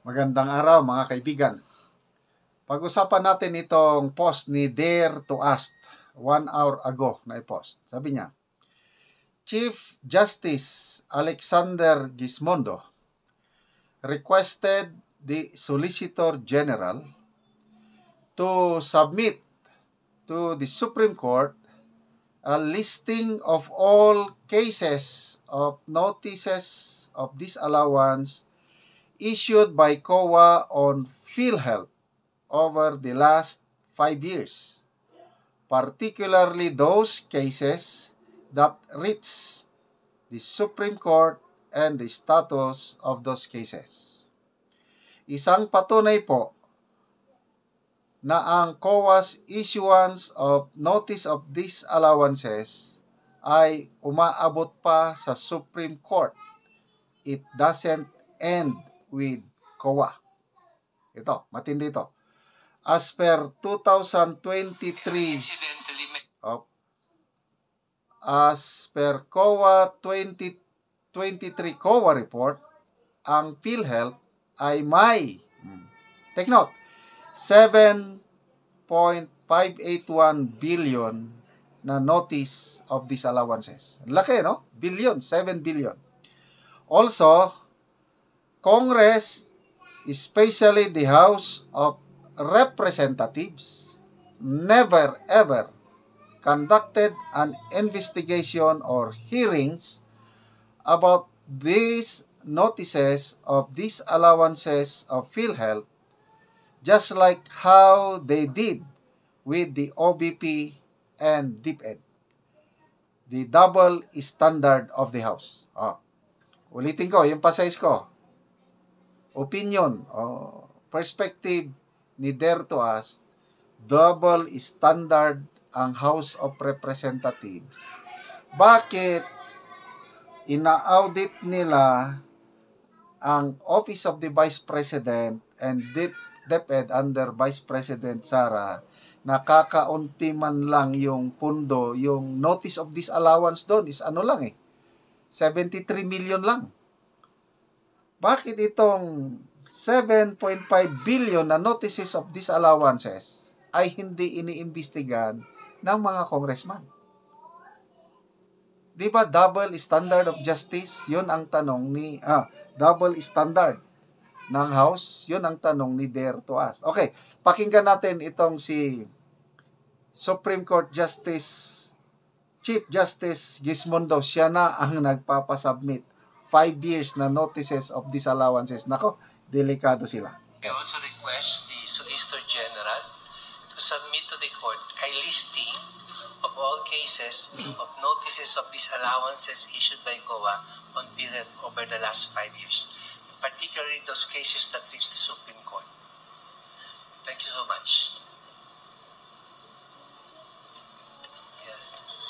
Magandang araw mga kaibigan. Pag-usapan natin itong post ni Dare to Ask 1 hour ago na i-post. Sabi niya, Chief Justice Alexander Gismondo requested the Solicitor General to submit to the Supreme Court a listing of all cases of notices of disallowance issued by COA on PhilHealth over the last 5 years, particularly those cases that reach the Supreme Court and the status of those cases. Isang patunay po na ang COA's issuance of notice of disallowances ay umaabot pa sa Supreme Court. It doesn't end with COA. Ito, matindi ito. As per 2023, as per COA 2023 COA report, ang PhilHealth ay may, take note, 7.581 billion na notice of disallowances. Laki, no? Billion, 7 billion. Also, Congress, especially the House of Representatives, never ever conducted an investigation or hearings about these notices of disallowances of PhilHealth, just like how they did with the OBP and DepEd. The double standard of the House. Ulitin ko, yung pasayos ko. Opinion o perspective ni Dare to Ask, double standard ang House of Representatives. Bakit ina-audit nila ang Office of the Vice President and DepEd under Vice President Sara, nakakaunti man lang yung pundo, yung notice of disallowance doon is ano lang 73 million lang. Bakit itong 7.5 billion na notices of disallowances ay hindi iniimbestigahan ng mga congressman? Di ba double standard of justice? Yun ang tanong ni double standard ng House. Yun ang tanong ni Dare to Ask. Okay, pakinggan natin itong si Supreme Court Justice Chief Justice Gismondo. Siya na ang nagpapasubmit 5 years na notices of disallowances. Nako, delikado sila. I also request the Solicitor General to submit to the court a listing of all cases of notices of disallowances issued by COA on PhilHealth over the last 5 years, particularly those cases that reach the Supreme Court. Thank you so much.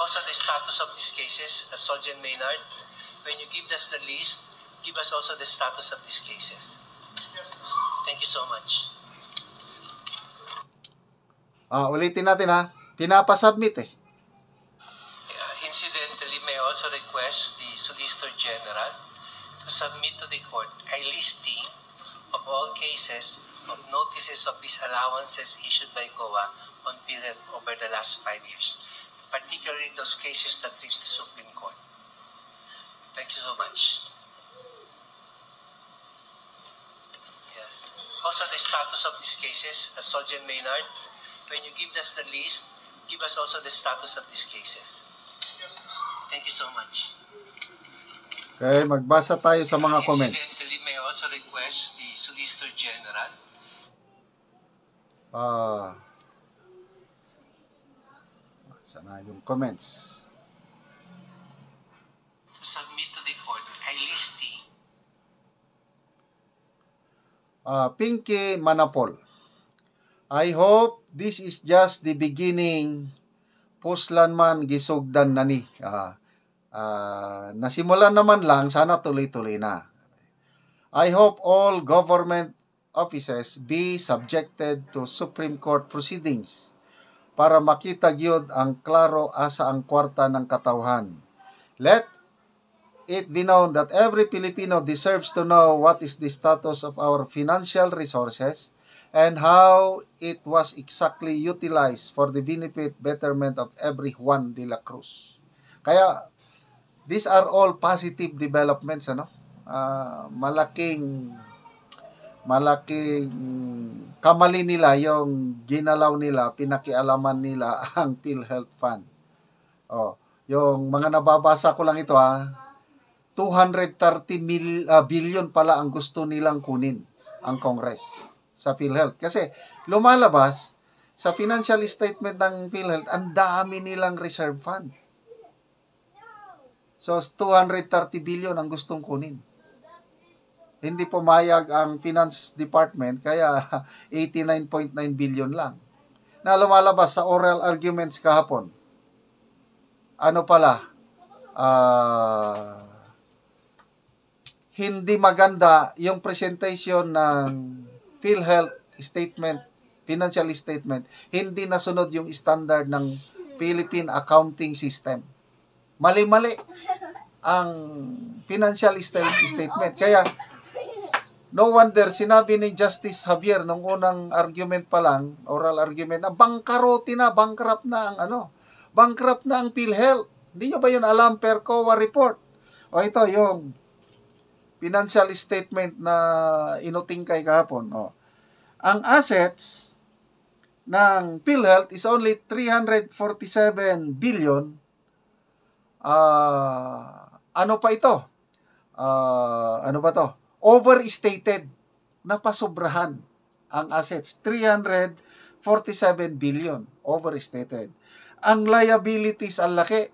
Also, the status of these cases, Sergeant Maynard, when you give us the list, give us also the status of these cases. Thank you so much. Ulitin natin pinapasubmit Incidentally, may I also request the Solicitor General to submit to the court a listing of all cases of notices of disallowances issued by COA on PhilHealth over the last 5 years, particularly those cases that reach the Supreme Court. Thank you so much. Also, the status of these cases, Sergeant Maynard, when you give us the list, give us also the status of these cases. Thank you so much. Okay, magbasa tayo sa mga comments. Incidentally, may I also request the Solicitor General. Sana yung comments. To submit to the court a listing. Pinky Manapol, I hope this is just the beginning. Puslan man gisugdan na ni. Nasimulan naman lang, sana tuloy-tuloy na. I hope all government offices be subjected to Supreme Court proceedings para makita gyud ang klaro asa ang kwarta ng katawhan. Let it be known that every Filipino deserves to know what is the status of our financial resources and how it was exactly utilized for the benefit betterment of every Juan de la Cruz. Kaya, these are all positive developments, ano? Malaking kamali nila yung ginalaw nila, pinakialaman nila ang PhilHealth Fund. Yung mga nababasa ko lang ito 230 billion pala ang gusto nilang kunin ang Congress sa PhilHealth. Kasi lumalabas sa financial statement ng PhilHealth, ang dami nilang reserve fund. So 230 billion ang gustong kunin. Hindi pumayag ang Finance Department, kaya 89.9 billion lang. Na lumalabas sa oral arguments kahapon. Ano pala? Hindi maganda yung presentation ng PhilHealth statement, financial statement. Hindi nasunod yung standard ng Philippine Accounting System. Mali-mali ang financial statement. Kaya, no wonder, sinabi ni Justice Javier nung unang argument pa lang, oral argument, na bankrupt na ang PhilHealth. Hindi nyo ba yun alam per COA report? O ito yung financial statement na inutingkay kahapon. Ang assets ng PhilHealth is only 347 billion. Ano pa ito? Ano ba to? Overstated. Napasobrahan ang assets. 347 billion. Overstated. Ang liabilities, ang laki.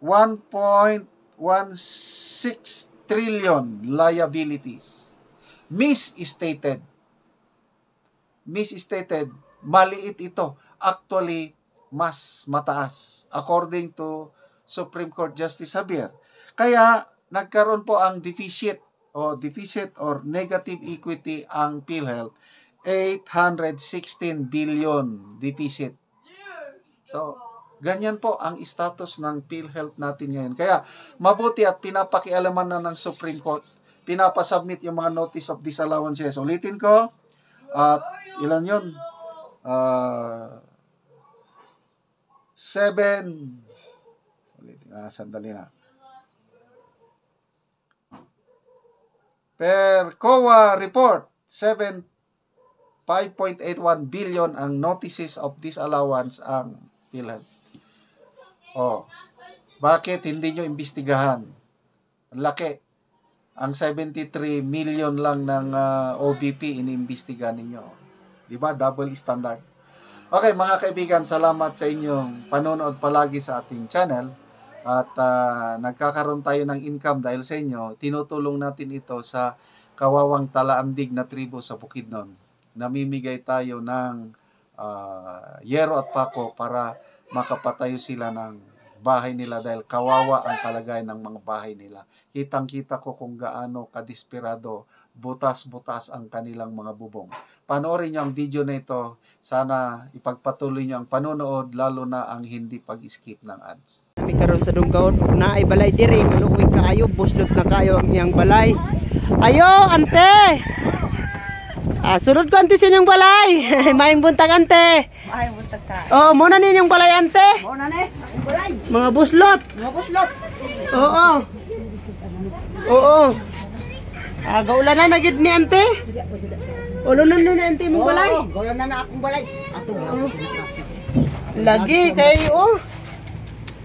1.16 trillion liabilities. Misstated. Maliit ito. Actually, mas mataas. According to Supreme Court Justice Javier. Kaya, nagkaroon po ang deficit or negative equity ang PhilHealth. 816 billion deficit. So, ganyan po ang status ng PhilHealth natin ngayon. Kaya, mabuti at pinapakialaman na ng Supreme Court. Pinapasubmit yung mga notice of disallowances. Ulitin ko, at ilan yun? 7. Sandali na. Per COA report, 5.81 billion ang notices of disallowance ang PhilHealth. Bakit hindi nyo imbestigahan? Ang laki. Ang 73 million lang ng OBP inimbestiga ninyo. Diba? Double standard. Okay, mga kaibigan, salamat sa inyong panonood palagi sa ating channel. At nagkakaroon tayo ng income dahil sa inyo. Tinutulong natin ito sa kawawang talaandig na tribo sa Bukidnon. Namimigay tayo ng yero at pako para makapatayo sila ng bahay nila dahil kawawa ang kalagayan ng mga bahay nila. Kitang-kita ko kung gaano kadesperado, butas-butas ang kanilang mga bubong. Panoorin nyo ang video na ito. Sana ipagpatuloy nyo ang panonood, lalo na ang hindi pag-skip ng ads. Kami karon sa Dunggaon, na ay balay diri, maluoy kaayo, buslot na kayo ang iyang balay. Ayo, ante! Sunod ko ante sa inyong balay. Maayong buntag ante. Maayong buntag ta. Muna ninyong balay ante. Muna ni, akong balay. Mga buslot. Oo. Gaulanan na gid ni ante. Ulunan na ante mong balay. Gaulanan na akong balay. Lagi kayo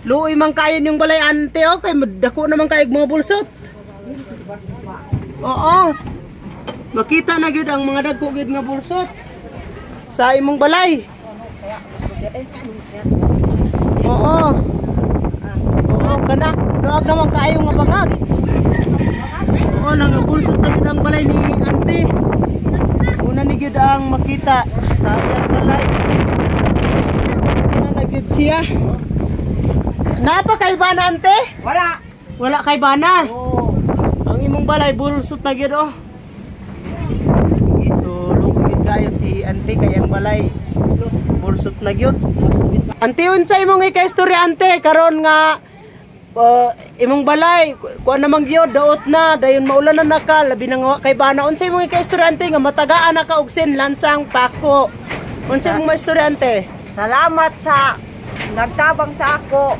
Luoy man kayo yung balay ante kay dako naman kayo mga bulsot. Oo. Makita na gyud ang mga dagko gyud nga bulsot sa imong balay. Oo, kana doag naman kayo nga bangag. Oo, nang bulsot na gyud ang balay ni ante. Una ni gyud ang makita sa iyang balay. Na gyud siya. Napa kay bana ante? Wala. Wala kay bana. Oo. Ang imong balay bulsot na gyud So lugod kayo si ante kay ang balay bulsot na gyud. Ante unsay imong ika-istorya ante karon nga imong balay kuan namang gyud daot na dayon maulanan na ka labi nang kay bana unsay imong ka-estudyante nga matagaan na ka og sin lansang pako. Unsay imong estudyante? Salamat sa nagtabang sa ako.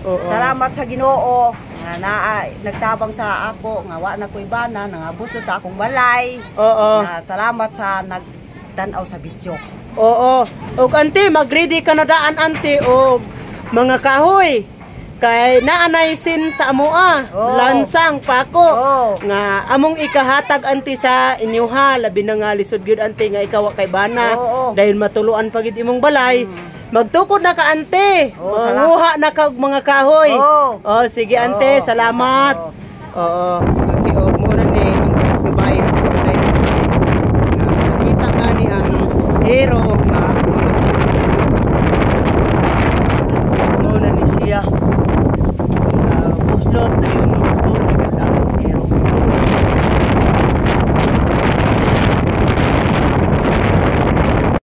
Oo. Salamat sa Ginoo nga nagtabang sa ako nga wa na ko'y bana nangabot ta akong balay. Oo. Salamat sa nagtan-aw sa video. Oo. Og ante mag-ready ka na daan ante og mga kahoy. Kay naanay sin sa amoa, Oo. lansang pako. Oo. Nga among ikahatag anti sa inyuha labi na nga lisod gyud anti nga ikaw kay bana. Oo. Dahil matuluan pagid imong balay. Magtukod na ka ante. Oo, Manguha na ka og mga kahoy. Oo. Oh, sige ante, Oo. salamat. Oo. Okay, og mo na ni ang subayin sa balay. Nga kita gani ang hero